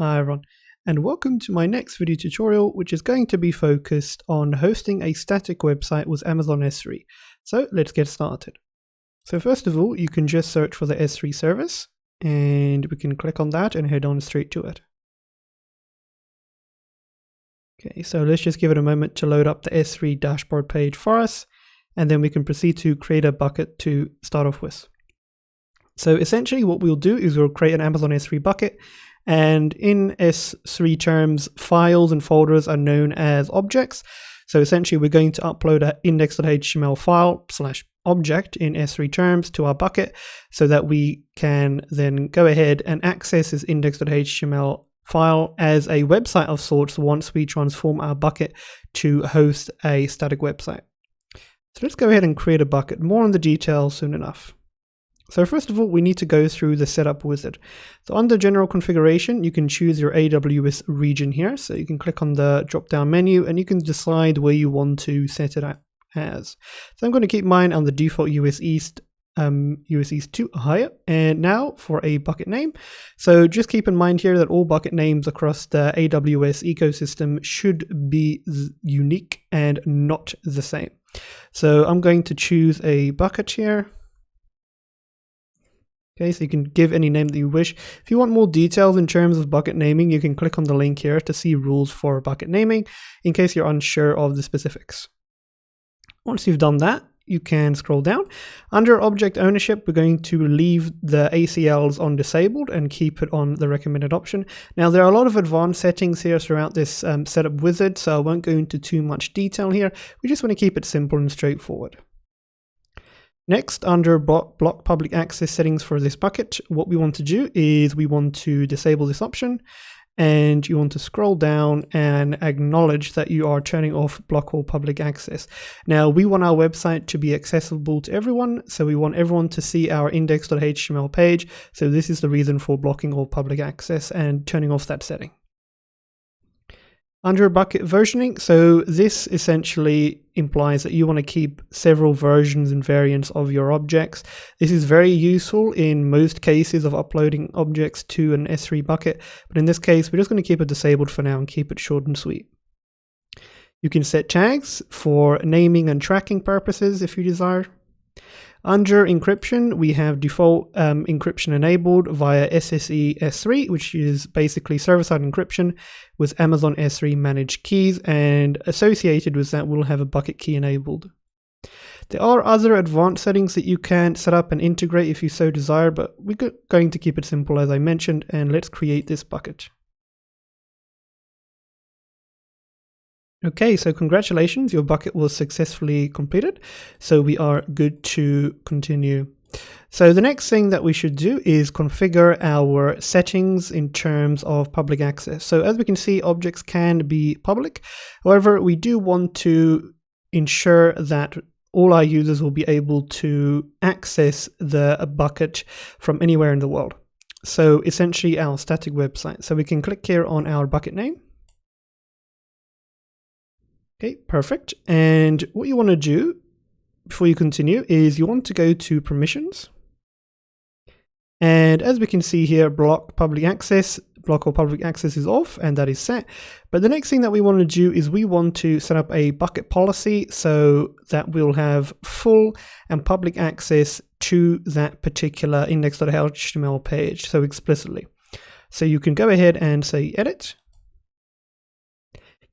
Hi everyone, and welcome to my next video tutorial, which is going to be focused on hosting a static website with Amazon S3. So let's get started. So first of all, you can just search for the S3 service, and we can click on that and head on straight to it. Okay, so let's just give it a moment to load up the S3 dashboard page for us, and then we can proceed to create a bucket to start off with. So essentially what we'll do is we'll create an Amazon S3 bucket, and in S3 terms, files and folders are known as objects. So essentially we're going to upload an index.html file / object in S3 terms to our bucket so that we can then go ahead and access this index.html file as a website of sorts once we transform our bucket to host a static website. So let's go ahead and create a bucket. More on the details soon enough. So first of all, we need to go through the setup wizard. So under general configuration, you can choose your AWS region here. So you can click on the drop down menu and you can decide where you want to set it as. So I'm going to keep mine on the default US East 2 Ohio. And now for a bucket name. So just keep in mind here that all bucket names across the AWS ecosystem should be unique and not the same. So I'm going to choose a bucket here. Okay, so you can give any name that you wish. If you want more details in terms of bucket naming, you can click on the link here to see rules for bucket naming in case you're unsure of the specifics. Once you've done that, you can scroll down. Under object ownership, we're going to leave the ACLs on disabled and keep it on the recommended option. Now, there are a lot of advanced settings here throughout this setup wizard, so I won't go into too much detail here. We just want to keep it simple and straightforward. Next, under block public access settings for this bucket, what we want to do is we want to disable this option, and you want to scroll down and acknowledge that you are turning off block all public access. Now, we want our website to be accessible to everyone, so we want everyone to see our index.html page. So this is the reason for blocking all public access and turning off that setting. Under bucket versioning, so this essentially implies that you want to keep several versions and variants of your objects. This is very useful in most cases of uploading objects to an S3 bucket, but in this case, we're just going to keep it disabled for now and keep it short and sweet. You can set tags for naming and tracking purposes if you desire. Under encryption, we have default encryption enabled via SSE S3, which is basically server-side encryption with Amazon S3 managed keys, and associated with that, we'll have a bucket key enabled. There are other advanced settings that you can set up and integrate if you so desire, but we're going to keep it simple as I mentioned, and let's create this bucket. Okay, so congratulations, your bucket was successfully completed. So we are good to continue. So the next thing that we should do is configure our settings in terms of public access. So as we can see, objects can be public. However, we do want to ensure that all our users will be able to access the bucket from anywhere in the world. So essentially our static website. So we can click here on our bucket name. Okay, perfect. And what you want to do before you continue is you want to go to permissions. And as we can see here, block all public access is off, and that is set. But the next thing that we want to do is we want to set up a bucket policy so that we'll have full and public access to that particular index.html page, so explicitly. So you can go ahead and say edit.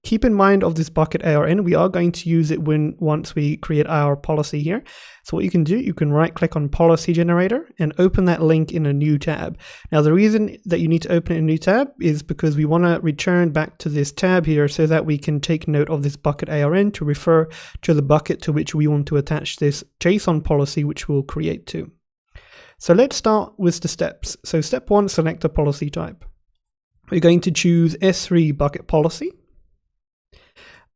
Keep in mind of this bucket ARN, we are going to use it once we create our policy here. So what you can do, you can right click on policy generator and open that link in a new tab. Now the reason that you need to open a new tab is because we want to return back to this tab here so that we can take note of this bucket ARN to refer to the bucket to which we want to attach this JSON policy which we'll create to. So let's start with the steps. So step 1, select a policy type. We're going to choose S3 bucket policy.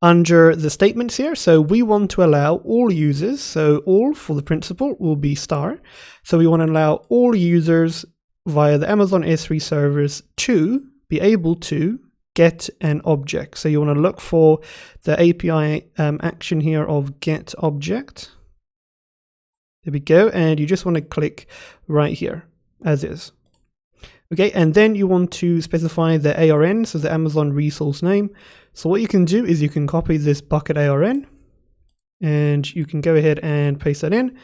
Under the statements here, so we want to allow all users, so all for the principal will be star. So we want to allow all users via the Amazon S3 servers to be able to get an object. So you want to look for the API action here of get object. There we go. And you just want to click right here as is. Okay, and then you want to specify the ARN, so the Amazon resource name. So what you can do is you can copy this bucket ARN, and you can go ahead and paste that in,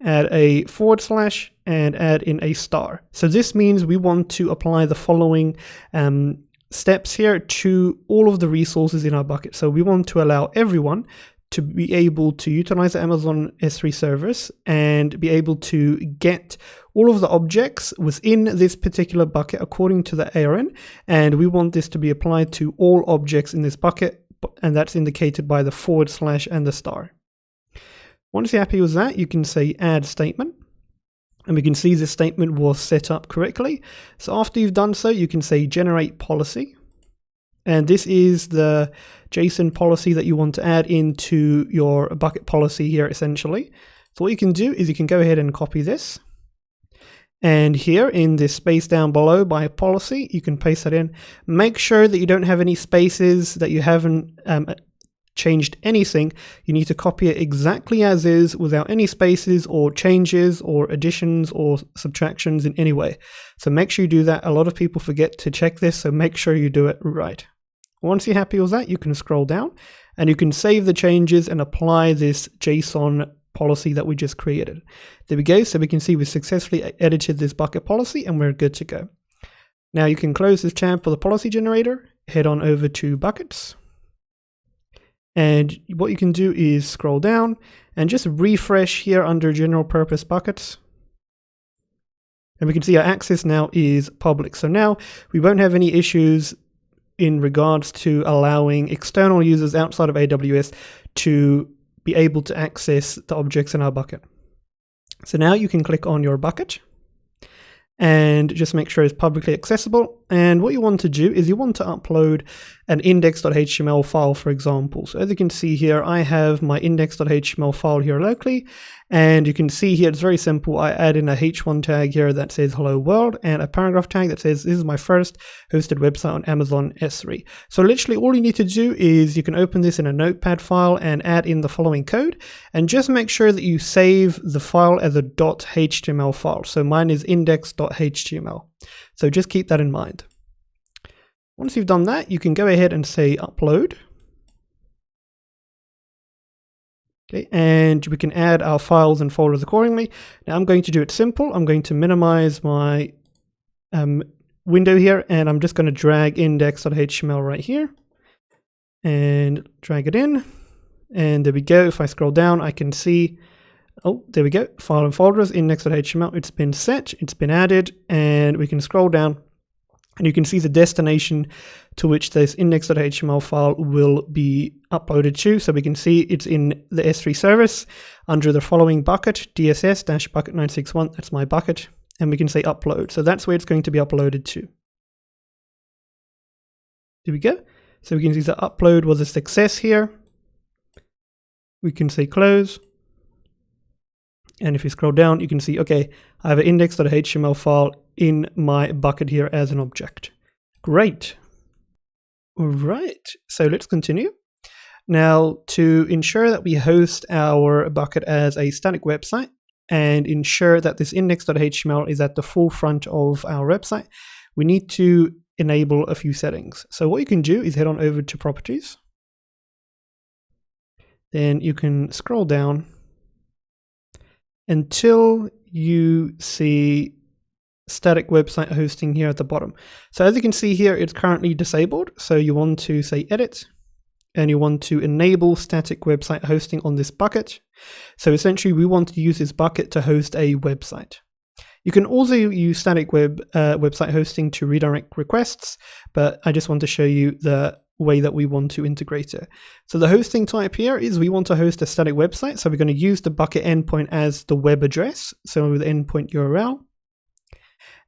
add a / and add in a star. So this means we want to apply the following steps here to all of the resources in our bucket. So we want to allow everyone to be able to utilize the Amazon S3 service and be able to get all of the objects within this particular bucket according to the ARN, and we want this to be applied to all objects in this bucket, and that's indicated by the / and the star. Once you're happy with that, you can say add statement, and we can see this statement was set up correctly. So after you've done so, you can say generate policy, and this is the JSON policy that you want to add into your bucket policy here essentially. So what you can do is you can go ahead and copy this, and here in this space down below by policy, you can paste that in. Make sure that you don't have any spaces, that you haven't changed anything. You need to copy it exactly as is without any spaces or changes or additions or subtractions in any way. So make sure you do that. A lot of people forget to check this, so make sure you do it right. Once you're happy with that, you can scroll down and you can save the changes and apply this JSON policy that we just created. There we go. So we can see we successfully edited this bucket policy and we're good to go. Now you can close this tab for the policy generator, head on over to buckets. And what you can do is scroll down and just refresh here under general purpose buckets. And we can see our access now is public. So now we won't have any issues in regards to allowing external users outside of AWS to be able to access the objects in our bucket. So now you can click on your bucket and just make sure it's publicly accessible. And what you want to do is you want to upload an index.html file, for example. So as you can see here, I have my index.html file here locally, and you can see here it's very simple. I add in a h1 tag here that says hello world and a paragraph tag that says this is my first hosted website on Amazon S3. So literally all you need to do is you can open this in a notepad file and add in the following code, and just make sure that you save the file as a .html file. So mine is index.html. So just keep that in mind. Once you've done that, you can go ahead and say upload. Okay, and we can add our files and folders accordingly. Now I'm going to do it simple. I'm going to minimize my window here, and I'm just going to drag index.html right here and drag it in. And there we go. If I scroll down, I can see, oh, there we go. File and folders, index.html. It's been set, it's been added, and we can scroll down and you can see the destination to which this index.html file will be uploaded to. So we can see it's in the S3 service under the following bucket, DSS-bucket961. That's my bucket. And we can say upload. So that's where it's going to be uploaded to. There we go. So we can see the upload was a success here. We can say close. And if you scroll down, you can see, okay, I have an index.html file in my bucket here as an object. Great. All right, so let's continue. Now, to ensure that we host our bucket as a static website and ensure that this index.html is at the forefront of our website, we need to enable a few settings. So what you can do is head on over to properties. Then you can scroll down until you see static website hosting here at the bottom. So as you can see here, it's currently disabled. So you want to say edit, and you want to enable static website hosting on this bucket. So essentially we want to use this bucket to host a website. You can also use static website hosting to redirect requests, but I just want to show you the way that we want to integrate it. So the hosting type here is we want to host a static website. So we're going to use the bucket endpoint as the web address. So the endpoint URL.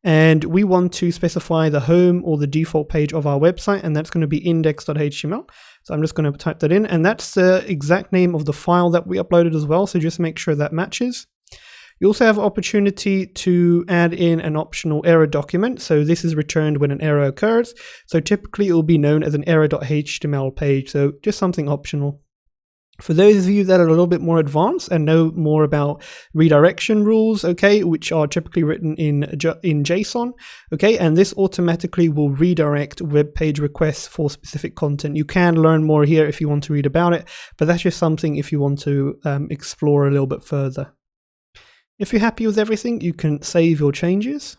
And we want to specify the home or the default page of our website, and that's going to be index.html. So I'm just going to type that in, and that's the exact name of the file that we uploaded as well. So just make sure that matches. You also have opportunity to add in an optional error document. So this is returned when an error occurs. So typically it will be known as an error.html page. So just something optional For those of you that are a little bit more advanced and know more about redirection rules, okay, which are typically written in JSON, okay, and this automatically will redirect web page requests for specific content. You can learn more here if you want to read about it, but that's just something if you want to explore a little bit further. If you're happy with everything, you can save your changes.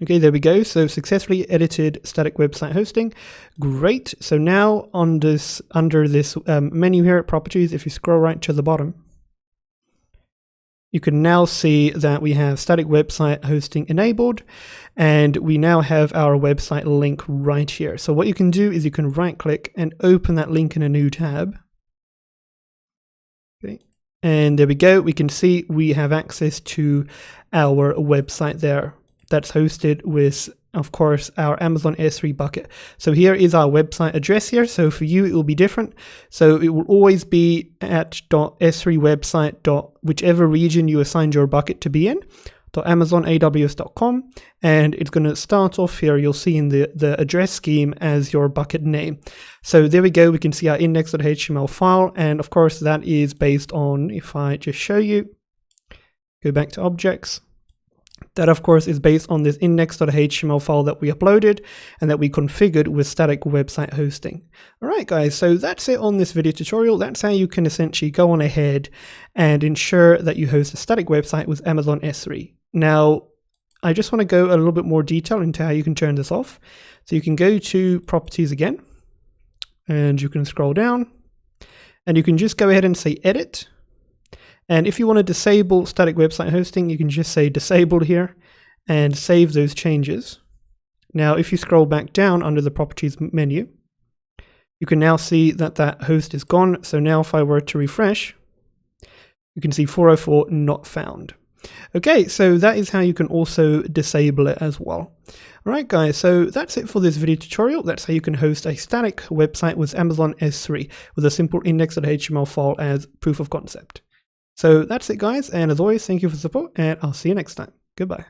Okay, there we go. So successfully edited static website hosting. Great. So now on this, under this menu here at properties, if you scroll right to the bottom, you can now see that we have static website hosting enabled, and we now have our website link right here. So what you can do is you can right click and open that link in a new tab. Okay. And there we go. We can see we have access to our website there. That's hosted with, of course, our Amazon S3 bucket. So here is our website address here. So for you, it will be different. So it will always be at .s3website. Whichever region you assigned your bucket to be in, .amazonaws.com. And it's going to start off here. You'll see in the address scheme as your bucket name. So there we go. We can see our index.html file. And of course, that is based on, if I just show you, go back to objects. That, of course, is based on this index.html file that we uploaded and that we configured with static website hosting. All right, guys, so that's it on this video tutorial. That's how you can essentially go on ahead and ensure that you host a static website with Amazon S3. Now, I just want to go a little bit more detail into how you can turn this off. So you can go to properties again, and you can scroll down, and you can just go ahead and say edit. And if you want to disable static website hosting, you can just say disabled here and save those changes. Now, if you scroll back down under the properties menu, you can now see that that host is gone. So now if I were to refresh, you can see 404 not found. Okay, so that is how you can also disable it as well. All right, guys, so that's it for this video tutorial. That's how you can host a static website with Amazon S3 with a simple index.html file as proof of concept. So that's it, guys, and as always, thank you for the support, and I'll see you next time. Goodbye.